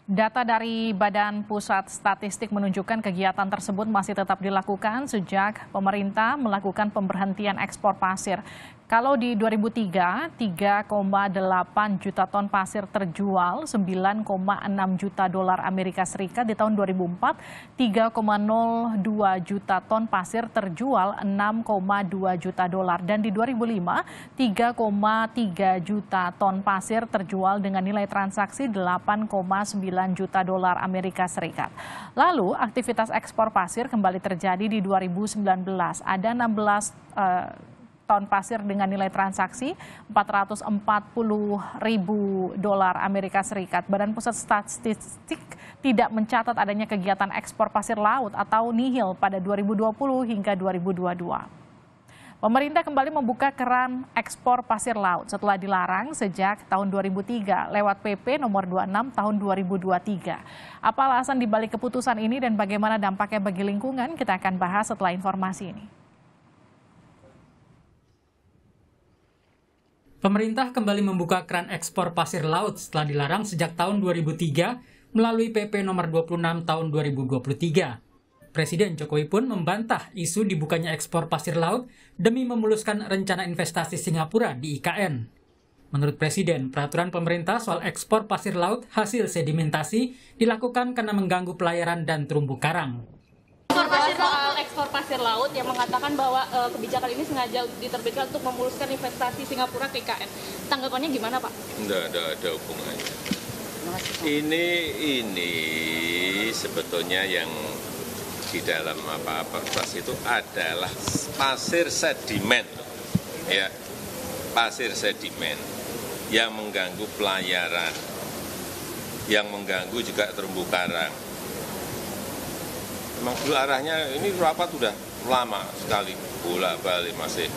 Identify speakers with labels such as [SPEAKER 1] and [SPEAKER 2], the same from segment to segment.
[SPEAKER 1] Data dari Badan Pusat Statistik menunjukkan kegiatan tersebut masih tetap dilakukan sejak pemerintah melakukan pemberhentian ekspor pasir. Kalau di 2003, 3,8 juta ton pasir terjual, 9,6 juta dolar Amerika Serikat. Di tahun 2004, 3,02 juta ton pasir terjual, 6,2 juta dolar. Dan di 2005, 3,3 juta ton pasir terjual dengan nilai transaksi 8,9 juta dolar Amerika Serikat. Lalu, aktivitas ekspor pasir kembali terjadi di 2019. Ada 16 ton pasir dengan nilai transaksi 440.000 dolar Amerika Serikat. Badan Pusat Statistik tidak mencatat adanya kegiatan ekspor pasir laut atau nihil pada 2020 hingga 2022. Pemerintah kembali membuka keran ekspor pasir laut setelah dilarang sejak tahun 2003 lewat PP nomor 26 tahun 2023. Apa alasan dibalik keputusan ini dan bagaimana dampaknya bagi lingkungan? Kita akan bahas setelah informasi ini.
[SPEAKER 2] Pemerintah kembali membuka keran ekspor pasir laut setelah dilarang sejak tahun 2003 melalui PP nomor 26 tahun 2023. Presiden Jokowi pun membantah isu dibukanya ekspor pasir laut demi memuluskan rencana investasi Singapura di IKN. Menurut Presiden, peraturan pemerintah soal ekspor pasir laut hasil sedimentasi dilakukan karena mengganggu pelayaran dan terumbu karang.
[SPEAKER 3] Soal ekspor pasir laut yang mengatakan bahwa kebijakan ini sengaja diterbitkan untuk memuluskan investasi Singapura ke IKN. Tanggapannya gimana, Pak?
[SPEAKER 4] Enggak ada hubungannya. Ini sebetulnya yang di dalam perpres itu adalah pasir sedimen, ya, pasir sedimen yang mengganggu pelayaran, yang mengganggu juga terumbu karang. Memang dulu arahnya ini rapat sudah lama sekali, bolak-balik masih,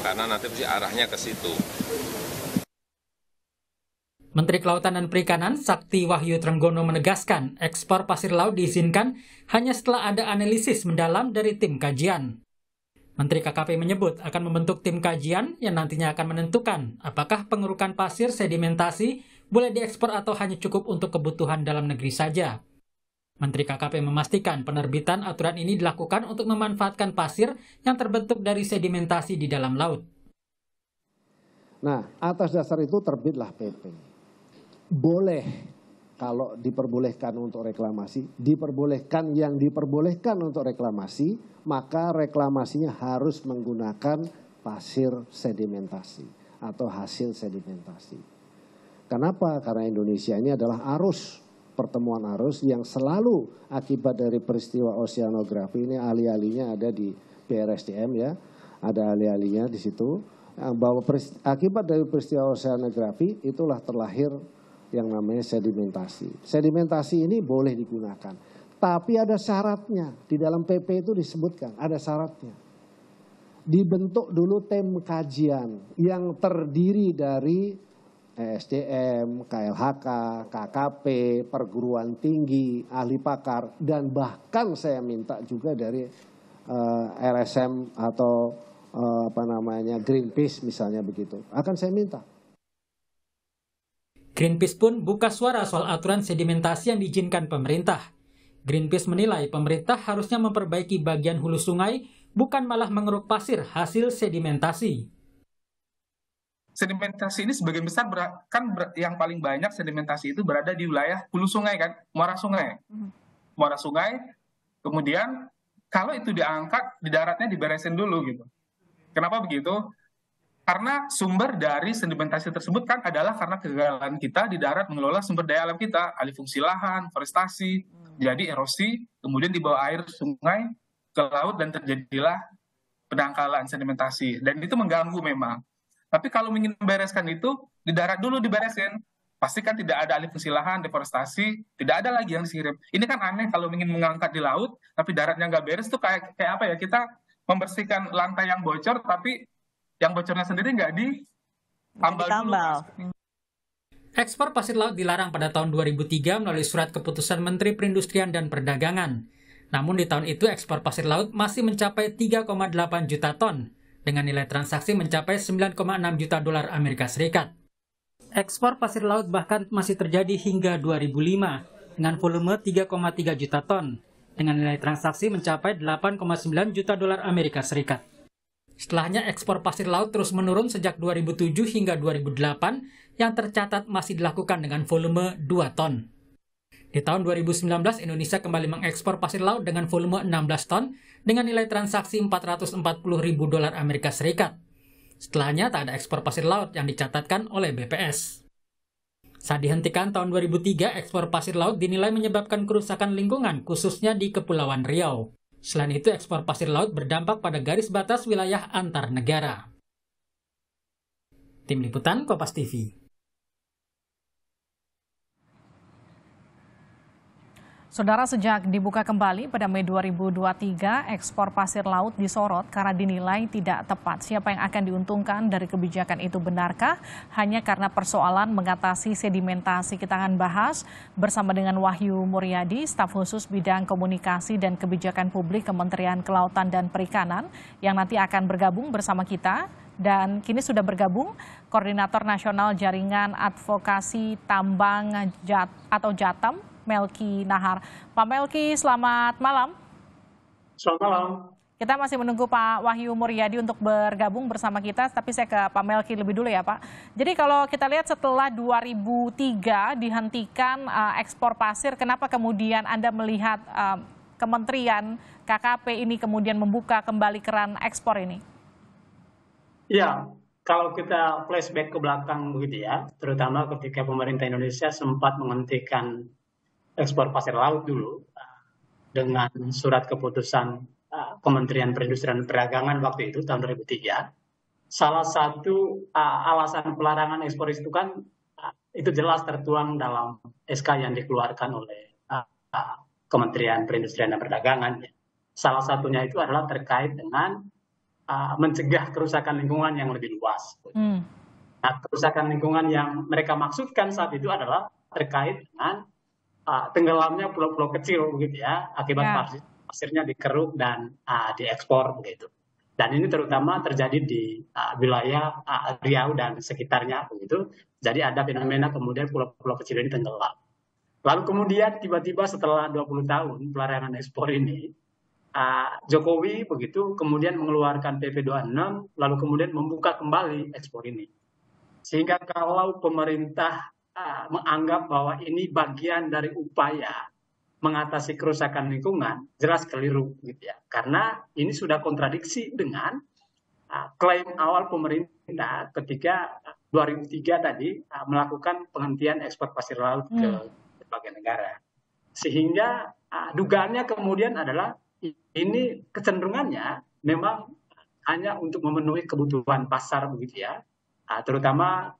[SPEAKER 4] karena nanti mesti arahnya ke situ.
[SPEAKER 2] Menteri Kelautan dan Perikanan Sakti Wahyu Trenggono menegaskan ekspor pasir laut diizinkan hanya setelah ada analisis mendalam dari tim kajian. Menteri KKP menyebut akan membentuk tim kajian yang nantinya akan menentukan apakah pengerukan pasir sedimentasi boleh diekspor atau hanya cukup untuk kebutuhan dalam negeri saja. Menteri KKP memastikan penerbitan aturan ini dilakukan untuk memanfaatkan pasir yang terbentuk dari sedimentasi di dalam laut.
[SPEAKER 5] Nah, atas dasar itu terbitlah PP. Boleh kalau diperbolehkan untuk reklamasi, diperbolehkan yang diperbolehkan untuk reklamasi, maka reklamasinya harus menggunakan pasir sedimentasi atau hasil sedimentasi. Kenapa? Karena Indonesia ini adalah pertemuan arus yang selalu akibat dari peristiwa oseanografi. Ini ahli-ahlinya ada di BRSDM, ya, ada ahli-ahlinya di situ, bahwa akibat dari peristiwa oseanografi itulah terlahir yang namanya sedimentasi. Sedimentasi ini boleh digunakan, tapi ada syaratnya. Di dalam PP itu disebutkan ada syaratnya. Dibentuk dulu tim kajian yang terdiri dari ESDM, KLHK, KKP, perguruan tinggi, ahli pakar, dan bahkan saya minta juga dari LSM atau Greenpeace misalnya begitu. Akan saya minta.
[SPEAKER 2] Greenpeace pun buka suara soal aturan sedimentasi yang diizinkan pemerintah. Greenpeace menilai pemerintah harusnya memperbaiki bagian hulu sungai, bukan malah mengeruk pasir hasil sedimentasi.
[SPEAKER 6] Sedimentasi ini sebagian besar yang paling banyak sedimentasi itu berada di wilayah hulu sungai, kan, muara sungai. Muara sungai, kemudian kalau itu diangkat di daratnya diberesin dulu gitu. Kenapa begitu? Karena sumber dari sedimentasi tersebut kan adalah karena kegagalan kita di darat mengelola sumber daya alam kita, alih fungsi lahan, forestasi, jadi erosi, kemudian dibawa air sungai ke laut dan terjadilah pendangkalan sedimentasi. Dan itu mengganggu memang. Tapi kalau ingin membereskan itu, di darat dulu diberesin. Pastikan tidak ada alih fungsi lahan, deforestasi, tidak ada lagi yang disirim. Ini kan aneh kalau ingin mengangkat di laut, tapi daratnya nggak beres, itu kayak apa ya, kita membersihkan lantai yang bocor, tapi yang bocornya sendiri nggak ditambal dulu.
[SPEAKER 2] Ekspor pasir laut dilarang pada tahun 2003 melalui surat keputusan Menteri Perindustrian dan Perdagangan. Namun di tahun itu ekspor pasir laut masih mencapai 3,8 juta ton, dengan nilai transaksi mencapai 9,6 juta dolar Amerika Serikat. Ekspor pasir laut bahkan masih terjadi hingga 2005. dengan volume 3,3 juta ton, dengan nilai transaksi mencapai 8,9 juta dolar Amerika Serikat. Setelahnya, ekspor pasir laut terus menurun sejak 2007 hingga 2008, yang tercatat masih dilakukan dengan volume 2 ton. Di tahun 2019, Indonesia kembali mengekspor pasir laut dengan volume 16 ton dengan nilai transaksi 440 ribu dolar Amerika Serikat. Setelahnya, tak ada ekspor pasir laut yang dicatatkan oleh BPS. Saat dihentikan tahun 2003, ekspor pasir laut dinilai menyebabkan kerusakan lingkungan, khususnya di Kepulauan Riau. Selain itu, ekspor pasir laut berdampak pada garis batas wilayah antar negara. Tim Liputan Kompas TV.
[SPEAKER 1] Saudara, sejak dibuka kembali pada Mei 2023, ekspor pasir laut disorot karena dinilai tidak tepat. Siapa yang akan diuntungkan dari kebijakan itu, benarkah hanya karena persoalan mengatasi sedimentasi? Kita akan bahas bersama dengan Wahyu Muryadi, staf khusus bidang komunikasi dan kebijakan publik Kementerian Kelautan dan Perikanan, yang nanti akan bergabung bersama kita. Dan kini sudah bergabung Koordinator Nasional Jaringan Advokasi Tambang atau Jatam, Melki Nahar. Pak Melki, selamat malam.
[SPEAKER 7] Selamat malam.
[SPEAKER 1] Kita masih menunggu Pak Wahyu Muryadi untuk bergabung bersama kita, tapi saya ke Pak Melki lebih dulu ya Pak. Jadi kalau kita lihat setelah 2003 dihentikan ekspor pasir, kenapa kemudian Anda melihat Kementerian KKP ini kemudian membuka kembali keran ekspor ini?
[SPEAKER 7] Ya, kalau kita flashback ke belakang begitu ya, terutama ketika pemerintah Indonesia sempat menghentikan ekspor pasir laut dulu dengan surat keputusan Kementerian Perindustrian dan Perdagangan waktu itu tahun 2003. Salah satu alasan pelarangan ekspor itu kan itu jelas tertuang dalam SK yang dikeluarkan oleh Kementerian Perindustrian dan Perdagangan. Salah satunya itu adalah terkait dengan mencegah kerusakan lingkungan yang lebih luas. Nah, kerusakan lingkungan yang mereka maksudkan saat itu adalah terkait dengan tenggelamnya pulau-pulau kecil begitu ya, akibat pasirnya dikeruk dan diekspor begitu. Dan ini terutama terjadi di wilayah Riau dan sekitarnya begitu. Jadi ada fenomena kemudian pulau-pulau kecil ini tenggelam. Lalu kemudian tiba-tiba setelah 20 tahun pelarangan ekspor ini, Jokowi begitu kemudian mengeluarkan PP 26 lalu kemudian membuka kembali ekspor ini. Sehingga kalau pemerintah menganggap bahwa ini bagian dari upaya mengatasi kerusakan lingkungan, jelas keliru gitu ya. Karena ini sudah kontradiksi dengan klaim awal pemerintah ketika 2003 tadi melakukan penghentian ekspor pasir laut ke berbagai negara. Sehingga dugaannya kemudian adalah ini kecenderungannya memang hanya untuk memenuhi kebutuhan pasar begitu ya. Terutama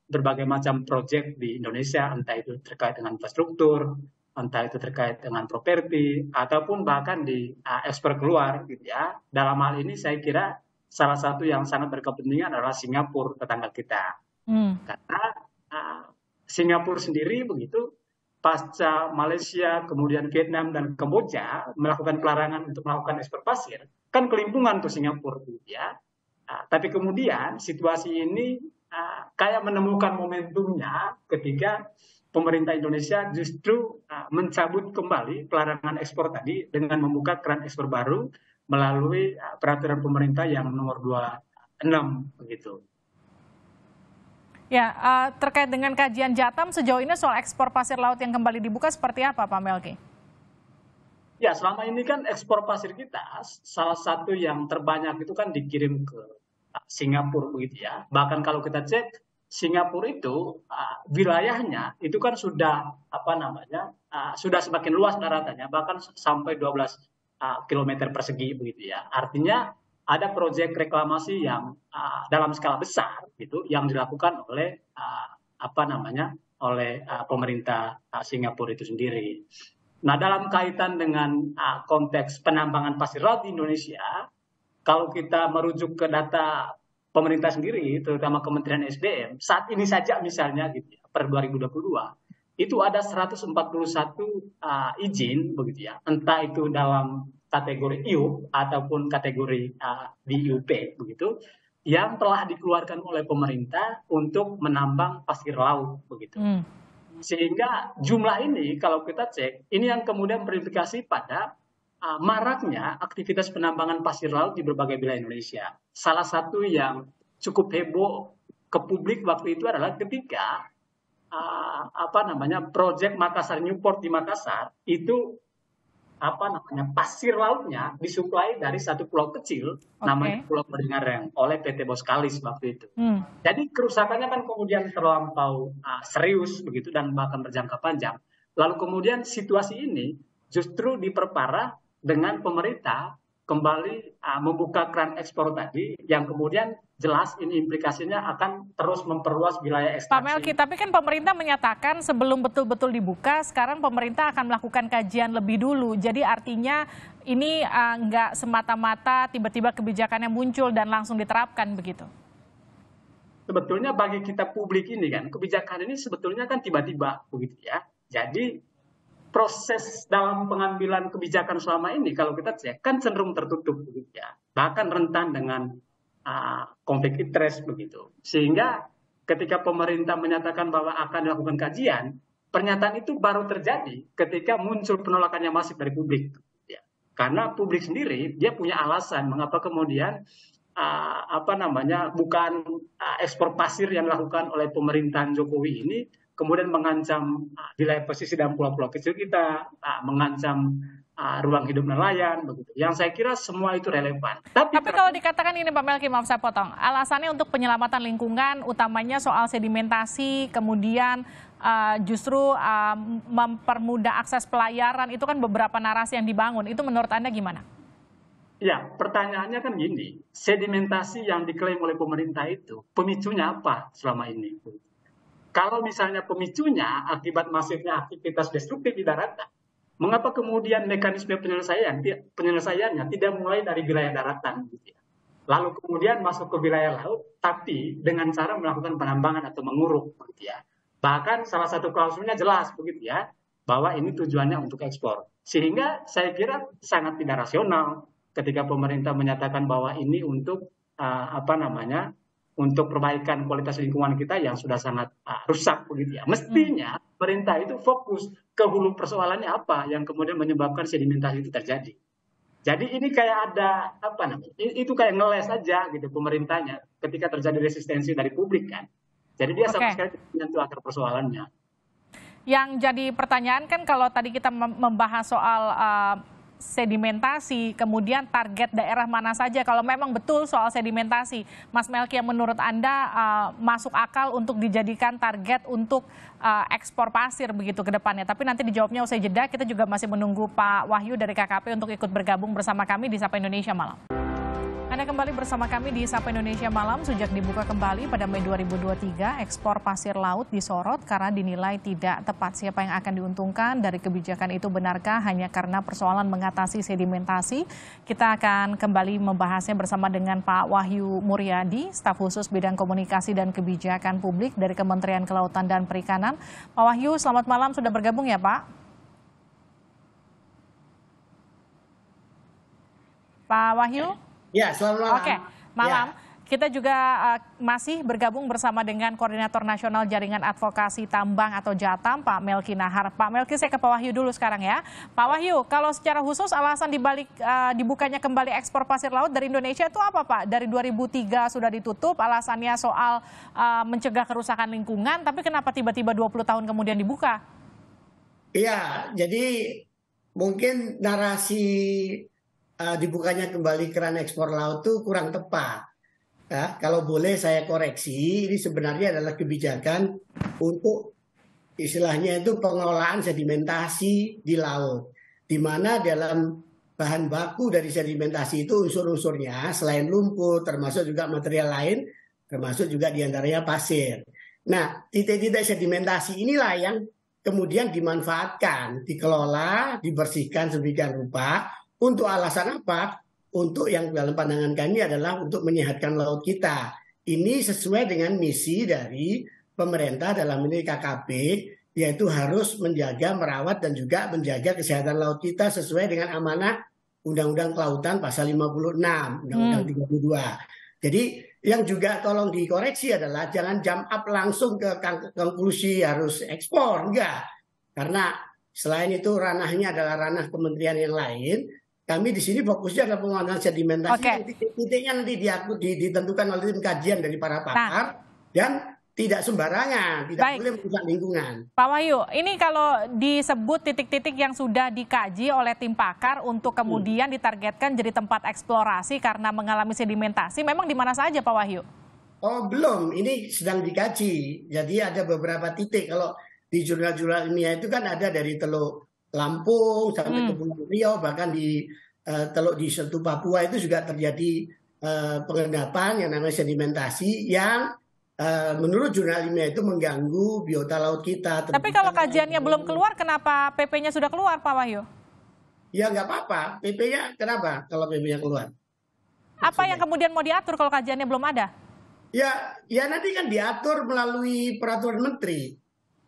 [SPEAKER 7] berbagai macam proyek di Indonesia, entah itu terkait dengan infrastruktur, entah itu terkait dengan properti, ataupun bahkan di ekspor keluar gitu ya. Dalam hal ini saya kira salah satu yang sangat berkepentingan adalah Singapura, tetangga kita. Karena Singapura sendiri begitu, pasca Malaysia, kemudian Vietnam dan Kamboja melakukan pelarangan untuk melakukan ekspor pasir, kan kelimpungan tuh Singapura gitu ya. Tapi kemudian situasi ini kayak menemukan momentumnya ketika pemerintah Indonesia justru mencabut kembali pelarangan ekspor tadi dengan membuka keran ekspor baru melalui peraturan pemerintah yang nomor 26 begitu.
[SPEAKER 1] Ya, terkait dengan kajian Jatam sejauh ini soal ekspor pasir laut yang kembali dibuka seperti apa Pak Melki?
[SPEAKER 7] Ya, selama ini kan ekspor pasir kita salah satu yang terbanyak itu kan dikirim ke Singapura begitu ya. Bahkan kalau kita cek Singapura itu wilayahnya itu kan sudah sudah semakin luas daratannya, bahkan sampai 12 kilometer persegi begitu ya. Artinya ada proyek reklamasi yang dalam skala besar gitu yang dilakukan oleh oleh pemerintah Singapura itu sendiri. Nah, dalam kaitan dengan konteks penambangan pasir laut di Indonesia, kalau kita merujuk ke data pemerintah sendiri, terutama Kementerian SDM, saat ini saja misalnya gitu ya, per 2022, itu ada 141 izin begitu ya, entah itu dalam kategori IUP ataupun kategori DIUP begitu, yang telah dikeluarkan oleh pemerintah untuk menambang pasir laut begitu. Sehingga jumlah ini kalau kita cek, ini yang kemudian berimplikasi pada maraknya aktivitas penambangan pasir laut di berbagai wilayah Indonesia. Salah satu yang cukup heboh ke publik waktu itu adalah ketika proyek Makassar Newport di Makassar itu pasir lautnya disuplai dari satu pulau kecil namanya Pulau Meringareng oleh PT Boskalis waktu itu. Jadi kerusakannya kan kemudian terlampau serius begitu dan bahkan berjangka panjang. Lalu kemudian situasi ini justru diperparah dengan pemerintah kembali membuka keran ekspor tadi, yang kemudian jelas ini implikasinya akan terus memperluas wilayah ekstraksi.
[SPEAKER 1] Pak Melki, tapi kan pemerintah menyatakan sebelum betul-betul dibuka, sekarang pemerintah akan melakukan kajian lebih dulu. Jadi artinya ini nggak semata-mata tiba-tiba kebijakannya muncul dan langsung diterapkan begitu.
[SPEAKER 7] Sebetulnya bagi kita publik ini kan, kebijakan ini sebetulnya kan tiba-tiba begitu ya. Jadi proses dalam pengambilan kebijakan selama ini kalau kita cek kan cenderung tertutup begitu ya, bahkan rentan dengan konflik interest begitu. Sehingga ketika pemerintah menyatakan bahwa akan dilakukan kajian, pernyataan itu baru terjadi ketika muncul penolakannya masif dari publik ya. Karena publik sendiri dia punya alasan mengapa kemudian bukan ekspor pasir yang dilakukan oleh pemerintahan Jokowi ini kemudian mengancam wilayah pesisir dan pulau-pulau kecil kita, mengancam ruang hidup nelayan, begitu. Yang saya kira semua itu relevan.
[SPEAKER 1] Tapi kalau dikatakan ini Pak Melki, maaf saya potong, alasannya untuk penyelamatan lingkungan, utamanya soal sedimentasi, kemudian justru mempermudah akses pelayaran, itu kan beberapa narasi yang dibangun. Itu menurut Anda gimana?
[SPEAKER 7] Ya, pertanyaannya kan gini, sedimentasi yang diklaim oleh pemerintah itu, pemicunya apa selama ini? Kalau misalnya pemicunya akibat masifnya aktivitas destruktif di daratan, mengapa kemudian mekanisme penyelesaiannya tidak mulai dari wilayah daratan, gitu ya? Lalu kemudian masuk ke wilayah laut, tapi dengan cara melakukan penambangan atau menguruk, gitu ya? Bahkan salah satu klausulnya jelas, begitu ya, bahwa ini tujuannya untuk ekspor. Sehingga saya kira sangat tidak rasional ketika pemerintah menyatakan bahwa ini untuk untuk perbaikan kualitas lingkungan kita yang sudah sangat rusak begitu ya. Mestinya pemerintah itu fokus ke hulu persoalannya apa yang kemudian menyebabkan sedimentasi itu terjadi. Jadi ini kayak ada itu kayak ngeles aja gitu pemerintahnya ketika terjadi resistensi dari publik kan. Jadi dia sama sekali tidak menyentuh akar persoalannya.
[SPEAKER 1] Yang jadi pertanyaan kan kalau tadi kita membahas soal sedimentasi, kemudian target daerah mana saja kalau memang betul soal sedimentasi, Mas Melki, yang menurut Anda masuk akal untuk dijadikan target untuk ekspor pasir begitu ke depannya. Tapi nanti dijawabnya usai jeda. Kita juga masih menunggu Pak Wahyu dari KKP untuk ikut bergabung bersama kami di Sapa Indonesia Malam. Anda kembali bersama kami di Sapa Indonesia Malam. Sejak dibuka kembali pada Mei 2023, ekspor pasir laut disorot karena dinilai tidak tepat. Siapa yang akan diuntungkan dari kebijakan itu? Benarkah hanya karena persoalan mengatasi sedimentasi? Kita akan kembali membahasnya bersama dengan Pak Wahyu Muryadi, staf khusus bidang komunikasi dan kebijakan publik dari Kementerian Kelautan dan Perikanan. Pak Wahyu, selamat malam, sudah bergabung ya Pak? Pak Wahyu?
[SPEAKER 8] Ya, selamat malam.
[SPEAKER 1] Oke, malam. Ya. Kita juga masih bergabung bersama dengan Koordinator Nasional Jaringan Advokasi Tambang atau Jatam, Pak Melki Nahar. Pak Melki, saya ke Pak Wahyu dulu sekarang ya. Pak Wahyu, kalau secara khusus alasan dibalik dibukanya kembali ekspor pasir laut dari Indonesia itu apa Pak? Dari 2003 sudah ditutup, alasannya soal mencegah kerusakan lingkungan, tapi kenapa tiba-tiba 20 tahun kemudian dibuka?
[SPEAKER 8] Iya, jadi mungkin narasi dibukanya kembali keran ekspor laut itu kurang tepat. Ya, kalau boleh saya koreksi, ini sebenarnya adalah kebijakan untuk istilahnya itu pengelolaan sedimentasi di laut, di mana dalam bahan baku dari sedimentasi itu unsur-unsurnya selain lumpur, termasuk juga material lain, termasuk juga diantaranya pasir. Nah, titik-titik sedimentasi inilah yang kemudian dimanfaatkan, dikelola, dibersihkan sedemikian rupa. Untuk alasan apa? Untuk yang dalam pandangan kami adalah untuk menyehatkan laut kita. Ini sesuai dengan misi dari pemerintah dalam ini KKP, yaitu harus menjaga, merawat, dan juga menjaga kesehatan laut kita sesuai dengan amanah Undang-Undang Kelautan pasal 56, Undang-Undang 32. Jadi yang juga tolong dikoreksi adalah jangan jump up langsung ke konklusi harus ekspor, enggak. Karena selain itu ranahnya adalah ranah kementerian yang lain, kami di sini fokusnya adalah penguatan sedimentasi. Titiknya nanti ditentukan oleh tim kajian dari para pakar dan tidak sembarangan, tidak boleh merusak lingkungan.
[SPEAKER 1] Pak Wahyu, ini kalau disebut titik-titik yang sudah dikaji oleh tim pakar untuk kemudian ditargetkan jadi tempat eksplorasi karena mengalami sedimentasi, memang di mana saja Pak Wahyu?
[SPEAKER 8] Oh belum, ini sedang dikaji. Jadi ada beberapa titik. Kalau di jurnal-jurnal ilmiah itu kan ada dari Teluk Lampung sampai ke Kepulauan Riau, bahkan di Teluk di Sentul Papua itu juga terjadi pengendapan yang namanya sedimentasi yang menurut jurnal ilmiah itu mengganggu biota laut kita.
[SPEAKER 1] Tapi kalau kajiannya belum keluar, kenapa PP-nya sudah keluar, Pak Wahyu?
[SPEAKER 8] Ya nggak apa-apa, PP-nya kenapa kalau PP-nya keluar?
[SPEAKER 1] Apa yang kemudian mau diatur kalau kajiannya belum ada?
[SPEAKER 8] Ya nanti kan diatur melalui peraturan menteri.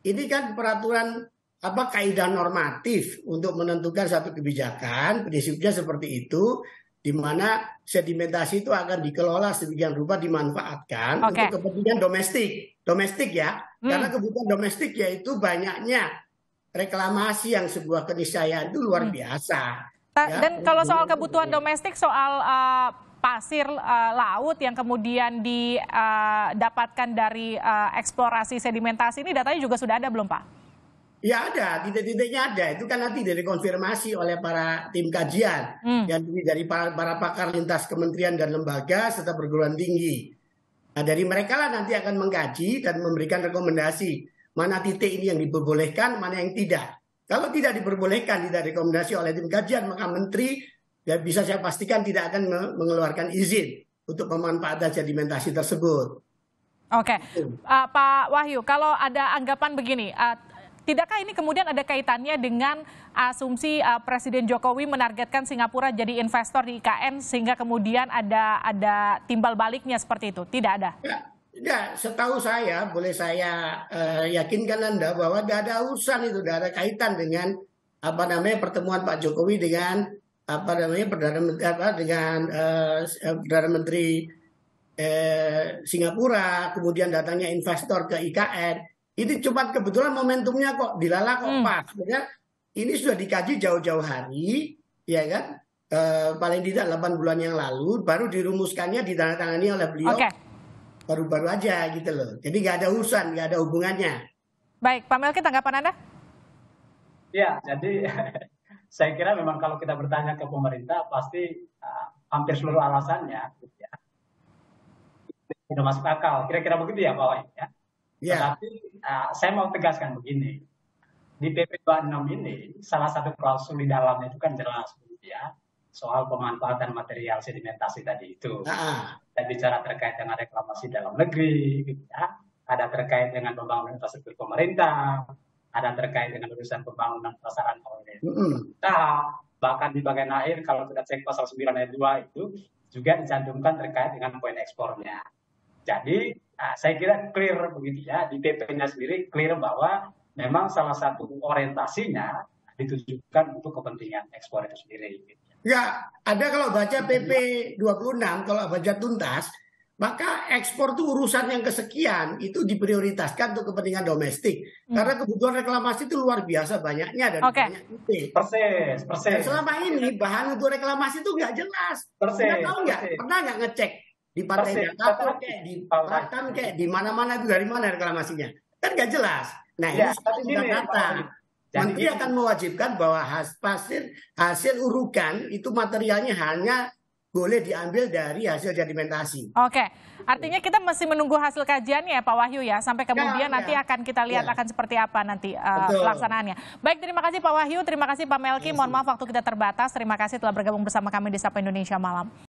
[SPEAKER 8] Ini kan peraturan kaidah normatif untuk menentukan satu kebijakan, prinsipnya seperti itu. Di mana sedimentasi itu akan dikelola sedemikian rupa dimanfaatkan untuk kepentingan domestik ya, karena kebutuhan domestik yaitu banyaknya reklamasi yang sebuah keniscayaan itu luar biasa.
[SPEAKER 1] Dan kalau soal kebutuhan domestik, soal pasir laut yang kemudian didapatkan dari eksplorasi sedimentasi ini, datanya juga sudah ada belum Pak?
[SPEAKER 8] Ya ada, titik-titiknya ada. Itu kan nanti dikonfirmasi oleh para tim kajian yang dari para pakar lintas kementerian dan lembaga serta perguruan tinggi. Nah dari mereka lah nanti akan mengkaji dan memberikan rekomendasi mana titik ini yang diperbolehkan, mana yang tidak. Kalau tidak diperbolehkan, tidak rekomendasi oleh tim kajian, maka menteri ya bisa saya pastikan tidak akan mengeluarkan izin untuk pemanfaatan sedimentasi tersebut.
[SPEAKER 1] Oke, Pak Wahyu, kalau ada anggapan begini. Tidakkah ini kemudian ada kaitannya dengan asumsi Presiden Jokowi menargetkan Singapura jadi investor di IKN sehingga kemudian ada timbal baliknya seperti itu? Tidak ada?
[SPEAKER 8] Ya, setahu saya, boleh saya yakinkan Anda bahwa tidak ada urusan itu, tidak ada kaitan dengan pertemuan Pak Jokowi dengan Perdana Menteri Singapura, kemudian datangnya investor ke IKN. Ini cuma kebetulan momentumnya kok dilala kok pas. Sebenarnya ini sudah dikaji jauh-jauh hari, ya kan? Paling tidak 8 bulan yang lalu, baru dirumuskannya ditandatangani oleh beliau. Baru-baru aja gitu loh. Jadi nggak ada urusan, nggak ada hubungannya.
[SPEAKER 1] Baik, Pak Melki, tanggapan Anda?
[SPEAKER 7] Ya, jadi saya kira memang kalau kita bertanya ke pemerintah, pasti hampir seluruh alasannya, gitu ya, tidak masuk akal. Kira-kira begitu ya Pak Wahyu ya. Tetapi saya mau tegaskan begini, di PP 26 ini salah satu klausul di dalamnya itu kan jelas ya, soal pemanfaatan material sedimentasi tadi itu. Kita bicara terkait dengan reklamasi dalam negeri, ya. Ada terkait dengan pembangunan infrastruktur pemerintah, ada terkait dengan urusan pembangunan prasarana oleh pemerintah, bahkan di bagian akhir kalau kita cek pasal 9 ayat 2 itu juga dicantumkan terkait dengan poin ekspornya. Jadi saya kira clear begitu ya, di PP-nya sendiri clear bahwa memang salah satu orientasinya ditujukan untuk kepentingan ekspor itu sendiri.
[SPEAKER 8] Ya, ada kalau baca PP 26, kalau baca tuntas, maka ekspor itu urusan yang kesekian, itu diprioritaskan untuk kepentingan domestik. Karena kebutuhan reklamasi itu luar biasa banyaknya dan banyak titik.
[SPEAKER 7] Persis.
[SPEAKER 8] Dan selama ini bahan untuk reklamasi itu nggak jelas. Pernah nggak ngecek? Di Pantai Jakarta kayak di Batam kayak di mana-mana itu dari mana reklamasinya kan nggak jelas. Nah ini sudah data. Menteri akan mewajibkan bahwa hasil urukan itu materialnya hanya boleh diambil dari hasil sedimentasi.
[SPEAKER 1] Oke, artinya kita masih menunggu hasil kajiannya ya Pak Wahyu ya, sampai kemudian nanti akan kita lihat akan seperti apa nanti pelaksanaannya. Baik, terima kasih Pak Wahyu, terima kasih Pak Melki. Mohon maaf waktu kita terbatas. Terima kasih telah bergabung bersama kami di Sapa Indonesia Malam.